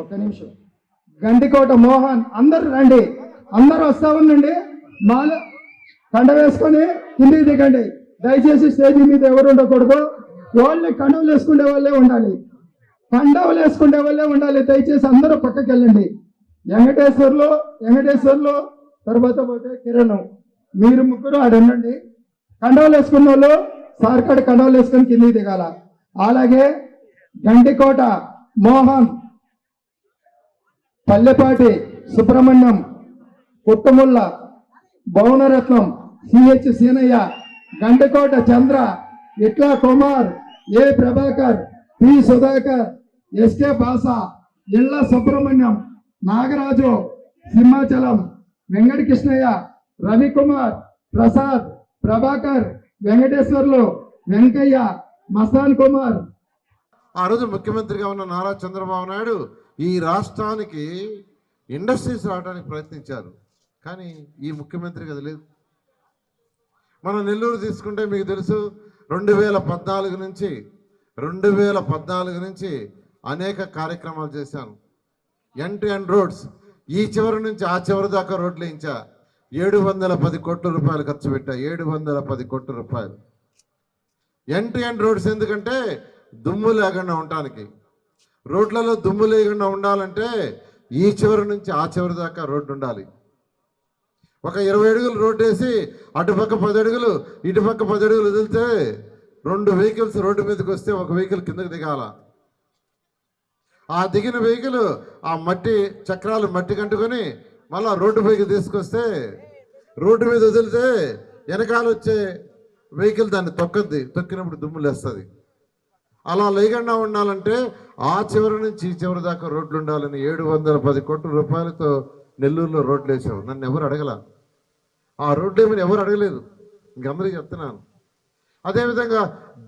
ఒక్క నిమిషం. గండికోట మోహన్, అందరు రండి, అందరూ వస్తా ఉండండి. మాల కండ వేసుకొని కిందికి దిగండి. దయచేసి స్టేజ్ మీద ఎవరు ఉండకూడదు. వాళ్ళని కండవలు వేసుకునే వాళ్ళే ఉండాలి, కండవలు వేసుకునే వాళ్ళే ఉండాలి. దయచేసి అందరూ పక్కకి వెళ్ళండి. వెంకటేశ్వర్లు తర్వాత పోతే కిరణ్, మీరు ముగ్గురు ఆడ ఉండండి. కండవలు వేసుకున్న వాళ్ళు సార్ కాడ కండవలు వేసుకొని కిందికి దిగాల. అలాగే గండికోట మోహన్, పల్లెపాటి సుబ్రహ్మణ్యం, పుట్టముల్ల, భవనరత్నం, సిహెచ్ సీనయ్య, గండికోట చంద్ర, ఇట్లా కుమార్, ఏ ప్రభాకర్, పి సుధాకర్, ఎస్కే బాస, ఇళ్ళ సుబ్రహ్మణ్యం, నాగరాజు, సింహాచలం, వెంకట కృష్ణయ్య, రవికుమార్, ప్రసాద్, ప్రభాకర్, వెంకటేశ్వర్లు, వెంకయ్య, మస్తాన్ కుమార్. ఆ రోజు ముఖ్యమంత్రిగా ఉన్న నారా చంద్రబాబు నాయుడు ఈ రాష్ట్రానికి ఇండస్ట్రీస్ రావడానికి ప్రయత్నించారు. కానీ ఈ ముఖ్యమంత్రికి అది లేదు. మనం నెల్లూరు తీసుకుంటే మీకు తెలుసు, 2014 నుంచి అనేక కార్యక్రమాలు చేశాను. ఎండ్ టు ఎండ్ రోడ్స్, ఈ చివరి నుంచి ఆ చివరి దాకా రోడ్లు వేయించా. 710 కోట్ల రూపాయలు ఖర్చు పెట్టా. 710 కోట్ల రూపాయలు ఎండ్ టు ఎండ్ రోడ్స్. ఎందుకంటే దుమ్ము లేకుండా ఉండటానికి. రోడ్లలో దుమ్ము లేకుండా ఉండాలంటే ఈ చివరి నుంచి ఆ చివరి దాకా రోడ్డు ఉండాలి. ఒక 20 అడుగులు రోడ్డు వేసి అటుపక్క 10 అడుగులు ఇటుపక్క 10 అడుగులు వదిలితే 2 వెహికల్స్ రోడ్డు మీదకి వస్తే ఒక వెహికల్ కిందకి దిగాల. ఆ దిగిన వెహికల్ ఆ మట్టి చక్రాలు మట్టి కంటుకొని మళ్ళా రోడ్డు పైకి తీసుకొస్తే రోడ్డు మీద వదిలితే వెనకాల వచ్చే వెహికల్ దాన్ని తొక్కద్ది, తొక్కినప్పుడు దుమ్ము లేస్తుంది. అలా లేకుండా ఉండాలంటే ఆ చివరి నుంచి ఈ చివరి దాకా రోడ్లు ఉండాలని 710 కోట్ల రూపాయలతో నెల్లూరులో రోడ్లు వేసావు. నన్ను ఎవరు అడగల, ఆ రోడ్లు ఏమని ఎవరు అడగలేదు. ఇంకందరికీ చెప్తున్నాను. అదేవిధంగా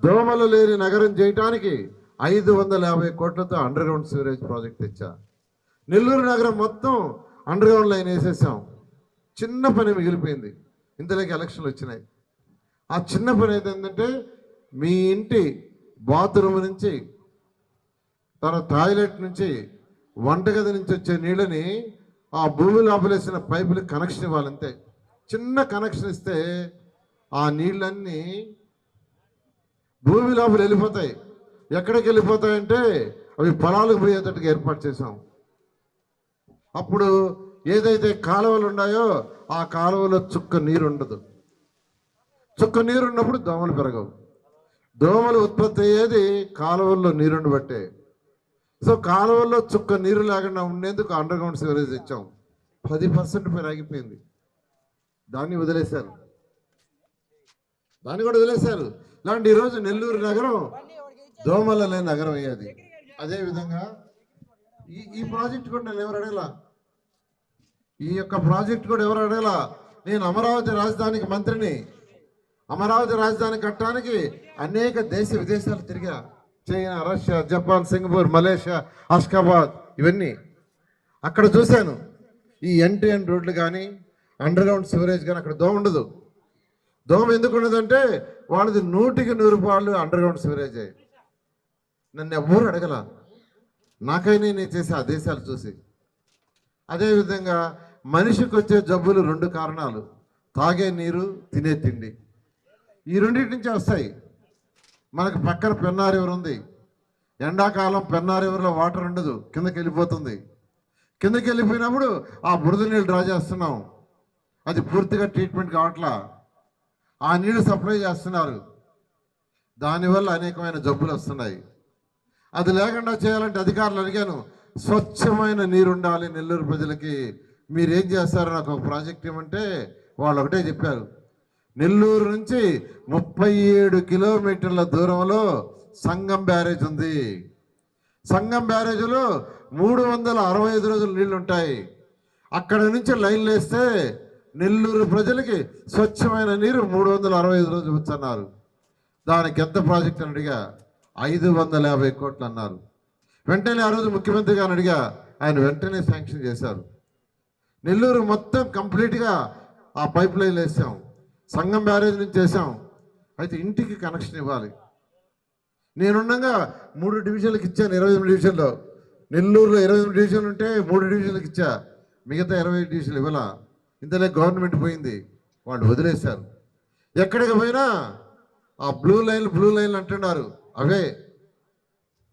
దోమలు లేని నగరం చేయటానికి 550 కోట్లతో అండర్ గ్రౌండ్ సివరేజ్ ప్రాజెక్ట్ తెచ్చా. నెల్లూరు నగరం మొత్తం అండర్ గ్రౌండ్ లైన్ వేసేసాం. చిన్న పని మిగిలిపోయింది. ఇంతలోకి ఎలక్షన్లు వచ్చినాయి. ఆ చిన్న పని ఏంటంటే మీ ఇంటి బాత్రూమ్ నుంచి, తర్వాత టాయిలెట్ నుంచి, వంటగది నుంచి వచ్చే నీళ్ళని ఆ భూమి లోపలేసిన పైపులకి కనెక్షన్ ఇవ్వాలంతే. చిన్న కనెక్షన్ ఇస్తే ఆ నీళ్ళన్నీ భూమి లోపల వెళ్ళిపోతాయి. ఎక్కడికి వెళ్ళిపోతాయంటే అవి పొలాలకు పోయేటట్టుగా ఏర్పాటు చేసాం. అప్పుడు ఏదైతే కాలువలు ఉన్నాయో ఆ కాలువలో చుక్క నీరు ఉండదు. చుక్క నీరు ఉన్నప్పుడు దోమలు పెరగవు. దోమలు ఉత్పత్తి అయ్యేది కాలువల్లో నీరుని బట్టే. సో కాలువల్లో చుక్క నీరు లేకుండా ఉండేందుకు అండర్ గ్రౌండ్ సివరేజ్ ఇచ్చాం. 10% పేరు ఆగిపోయింది. దాన్ని వదిలేశారు, దాన్ని కూడా వదిలేశారు. ఇలాంటి ఈరోజు నెల్లూరు నగరం దోమల లేని నగరం అయ్యేది. అదేవిధంగా ఈ ప్రాజెక్ట్ కూడా నేను ఎవరు అడగలా, ఈ యొక్క ప్రాజెక్ట్ కూడా ఎవరు అడగలా. నేను అమరావతి రాజధానికి మంత్రిని. అమరావతి రాజధాని కట్టడానికి అనేక దేశ విదేశాలు తిరిగా. China, Russia, Japan, Singapore, Malaysia, Ashgabat, ఇవన్నీ అక్కడ చూశాను. ఈ ఎండ్ టు ఎండ్ రోడ్లు కానీ అండర్ గ్రౌండ్ సివరేజ్ కానీ అక్కడ దోమ ఉండదు. దోమ ఎందుకు ఉండదంటే వాళ్ళది 100కి 100 అండర్ గ్రౌండ్ సివరేజే. నన్ను ఎవ్వరు అడగల, నాకైనా నేను చేసే ఆ దేశాలు చూసి. అదేవిధంగా మనిషికి వచ్చే జబ్బులు 2 కారణాలు: తాగే నీరు, తినే తిండి. ఈ రెండింటి నుంచే వస్తాయి. మనకు పక్కన పెన్నా రివర్ ఉంది. ఎండాకాలం పెన్నా రివర్లో వాటర్ ఉండదు, కిందకి వెళ్ళిపోతుంది. కిందకి వెళ్ళిపోయినప్పుడు ఆ బురద నీళ్ళు డ్రా చేస్తున్నాం. అది పూర్తిగా ట్రీట్మెంట్ కావట్లా. ఆ నీళ్ళు సప్లై చేస్తున్నారు. దానివల్ల అనేకమైన జబ్బులు వస్తున్నాయి. అది లేకుండా చేయాలంటే అధికారులు అడిగాను, స్వచ్ఛమైన నీరు ఉండాలి నెల్లూరు ప్రజలకి, మీరేం చేస్తారు నాకు ఒక ప్రాజెక్ట్ ఇవ్వమంటే వాళ్ళు ఒకటే చెప్పారు. నెల్లూరు నుంచి 37 కిలోమీటర్ల దూరంలో సంగం బ్యారేజ్ ఉంది. సంగం బ్యారేజ్లో 365 రోజులు నీళ్లు ఉంటాయి. అక్కడ నుంచి లైన్లు వేస్తే నెల్లూరు ప్రజలకి స్వచ్ఛమైన నీరు 365 రోజులు వచ్చన్నారు. దానికి ఎంత ప్రాజెక్ట్ అని అడిగా, 550 కోట్లు అన్నారు. వెంటనే ఆ రోజు ముఖ్యమంత్రి గారిని అడిగా, ఆయన వెంటనే శాంక్షన్ చేశారు. నెల్లూరు మొత్తం కంప్లీట్గా ఆ పైప్ లైన్ వేసాం. సంగం బ్యారేజ్ నుంచి చేసాం. అయితే ఇంటికి కనెక్షన్ ఇవ్వాలి. నేనుండగా 3 డివిజన్లకు ఇచ్చాను. 28 డివిజన్లో నెల్లూరులో 28 డివిజన్లు ఉంటే 3 డివిజన్లకు ఇచ్చా, మిగతా 20 డివిజన్లు ఇవ్వాల. ఇంతలే గవర్నమెంట్ పోయింది, వాళ్ళు వదిలేశారు. ఎక్కడికి పోయినా ఆ బ్లూ లైన్లు అంటున్నారు. అవే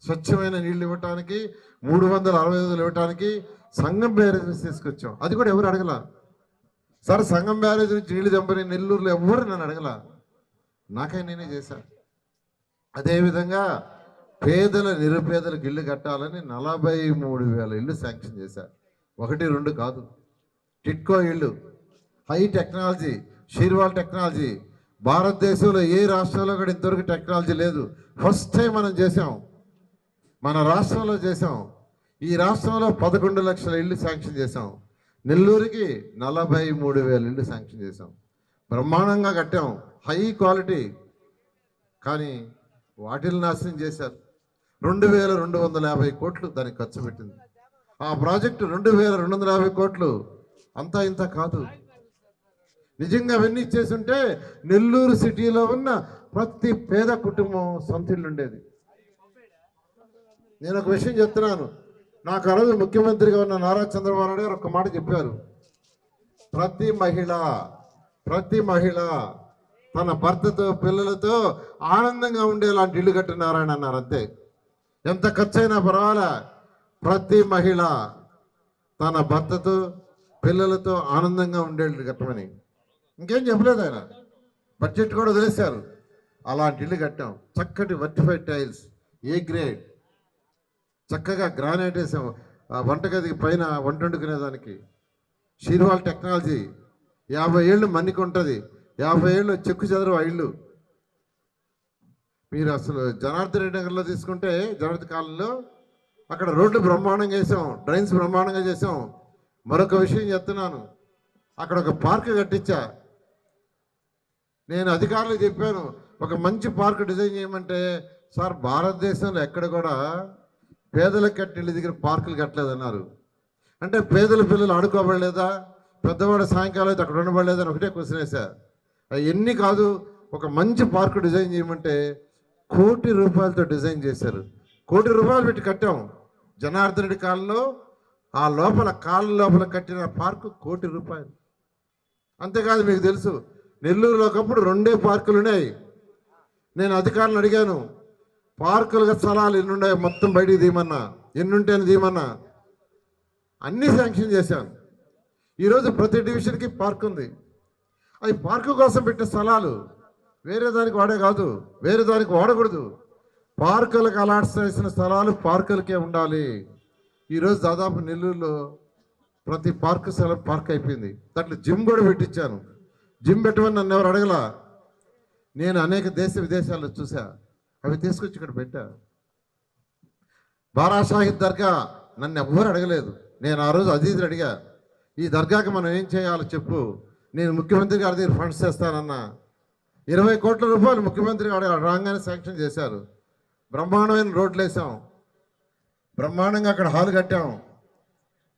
స్వచ్ఛమైన నీళ్లు ఇవ్వటానికి, 365 ఇవ్వటానికి సంగం బ్యారేజ్ నుంచి తీసుకొచ్చాం. అది కూడా ఎవరు అడగల. సార్ సంగం బ్యారేజ్ నుంచి నీళ్లు చంపని నెల్లూరులో ఎవరు నన్ను అడగల, నాకై నేనే చేశాను. అదేవిధంగా పేదల నిరుపేదలకు ఇల్లు కట్టాలని 43,000 ఇల్లు శాంక్షన్ చేశారు. 1, 2 కాదు. టిట్కో ఇళ్ళు, హై టెక్నాలజీ, షీర్వాల్ టెక్నాలజీ. భారతదేశంలో ఏ రాష్ట్రంలో కూడా ఇంతవరకు టెక్నాలజీ లేదు. ఫస్ట్ టైం మనం చేసాం, మన రాష్ట్రంలో చేసాం. ఈ రాష్ట్రంలో 11 లక్షల ఇళ్ళు శాంక్షన్ చేసాం. నెల్లూరుకి 43,000 ఇళ్ళు శాంక్షన్ చేసాం. బ్రహ్మాండంగా కట్టాం, హై క్వాలిటీ. కానీ వాటిని నాశనం చేశారు. 2,250 కోట్లు దానికి ఖర్చు పెట్టింది. ఆ ప్రాజెక్టు 2,250 కోట్లు అంతా ఇంత కాదు. నిజంగా అవన్నీ ఇచ్చేస్తుంటే నెల్లూరు సిటీలో ఉన్న ప్రతి పేద కుటుంబం సొంత ఇల్లు ఉండేది. నేను ఒక విషయం చెప్తున్నాను. నాకు ఆ రోజు ముఖ్యమంత్రిగా ఉన్న నారా చంద్రబాబు నాయుడు గారు ఒక మాట చెప్పారు. ప్రతి మహిళ తన భర్తతో పిల్లలతో ఆనందంగా ఉండేలాంటి ఇల్లు కట్టినారని అన్నారు. అంతే, ఎంత ఖర్చైనా పర్వాలే, ప్రతి మహిళ తన భర్తతో పిల్లలతో ఆనందంగా ఉండేళ్ళు కట్టమని. ఇంకేం చెప్పలేదు ఆయన. బడ్జెట్ కూడా వదిలేశారు. అలాంటి ఇల్లు కట్టాం. చక్కటి వర్టిఫైడ్ టైల్స్, ఏ గ్రేడ్, చక్కగా గ్రానైట్ వేసాం. వంటగది పైన వంట వండుకునేదానికి షీర్వాల్ టెక్నాలజీ. 50 ఏళ్ళు మన్నిక ఉంటుంది, 50 ఏళ్ళు చెక్కు చెదరు ఆ ఇళ్ళు. మీరు అసలు జనార్దన్ రెడ్డి నగర్లో తీసుకుంటే, జనార్దన్ కాలనీలో అక్కడ రోడ్లు బ్రహ్మాండంగా వేసాం, డ్రైన్స్ బ్రహ్మాండంగా చేసాం. మరొక విషయం చెప్తున్నాను, అక్కడ ఒక పార్క్ కట్టించా. నేను అధికారులకు చెప్పాను, ఒక మంచి పార్క్ డిజైన్ చేయమంటే, సార్ భారతదేశంలో ఎక్కడ కూడా పేదలకు కట్టిన దగ్గర పార్కులు కట్టలేదన్నారు. అంటే పేదల పిల్లలు ఆడుకోబడలేదా, పెద్దవాడు సాయంకాలం అయితే అక్కడ ఉండబడలేదని ఒకటే క్వశ్చన్ వేసా. ఎన్ని కాదు, ఒక మంచి పార్కు డిజైన్ చేయమంటే ₹1 కోటి డిజైన్ చేశారు. ₹1 కోటి పెట్టి కట్టాం. జనార్దన్ రెడ్డి కాలంలో ఆ లోపల కాళ్ళ లోపల కట్టిన పార్కు ₹1 కోటి. అంతేకాదు, మీకు తెలుసు నెల్లూరులో ఒకప్పుడు 2 పార్కులు ఉన్నాయి. నేను అధికారులను అడిగాను, పార్కులుగా స్థలాలు ఎన్నున్నాయో మొత్తం బయటికి తీయమన్నా, ఎన్నుంటేనే తీయమన్నా. అన్నీ శాంక్షన్ చేశాను. ఈరోజు ప్రతి డివిజన్కి పార్క్ ఉంది. అవి పార్కు కోసం పెట్టిన స్థలాలు, వేరే దానికి వాడే కాదు, వేరే దానికి వాడకూడదు. పార్కులకు అలాట్ చేసిన స్థలాలు పార్కులకే ఉండాలి. ఈరోజు దాదాపు నెల్లూరులో ప్రతి పార్కు స్థలం పార్క్ అయిపోయింది. దాంట్లో జిమ్ కూడా పెట్టించాను. జిమ్ పెట్టమని నన్ను ఎవరు అడగలా. నేను అనేక దేశ విదేశాల్లో చూసా, అవి తీసుకొచ్చి ఇక్కడ పెట్టా. బారా షాహిద్ దర్గా నన్ను ఎవ్వరు అడగలేదు. నేను ఆ రోజు అజీజ్ని అడిగా, ఈ దర్గాకి మనం ఏం చేయాలో చెప్పు, నేను ముఖ్యమంత్రి గారి దగ్గర ఫండ్స్ చేస్తానన్నా. ₹20 కోట్ల ముఖ్యమంత్రి గారు రాగానే శాంక్షన్ చేశారు. బ్రహ్మాండమైన రోడ్లు వేసాం, బ్రహ్మాండంగా అక్కడ హాల్ కట్టాం,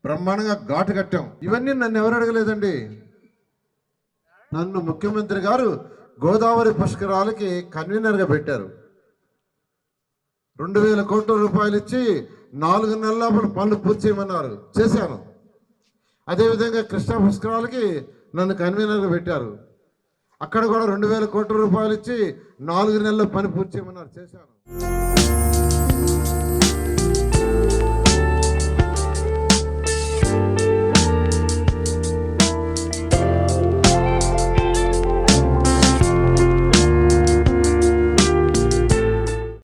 బ్రహ్మాండంగా ఘాటు కట్టాం. ఇవన్నీ నన్ను ఎవరు అడగలేదండి. నన్ను ముఖ్యమంత్రి గారు గోదావరి పుష్కరాలకి కన్వీనర్గా పెట్టారు. ₹2,000 కోట్ల ఇచ్చి 4 నెలల లోపల పనులు పూర్తి చేయమన్నారు, చేశాను. అదేవిధంగా కృష్ణా పుష్కరాలకి నన్ను కన్వీనర్గా పెట్టారు. అక్కడ కూడా ₹2,000 కోట్ల ఇచ్చి 4 నెలల్లో పని పూర్తి చేయమన్నారు, చేశాను.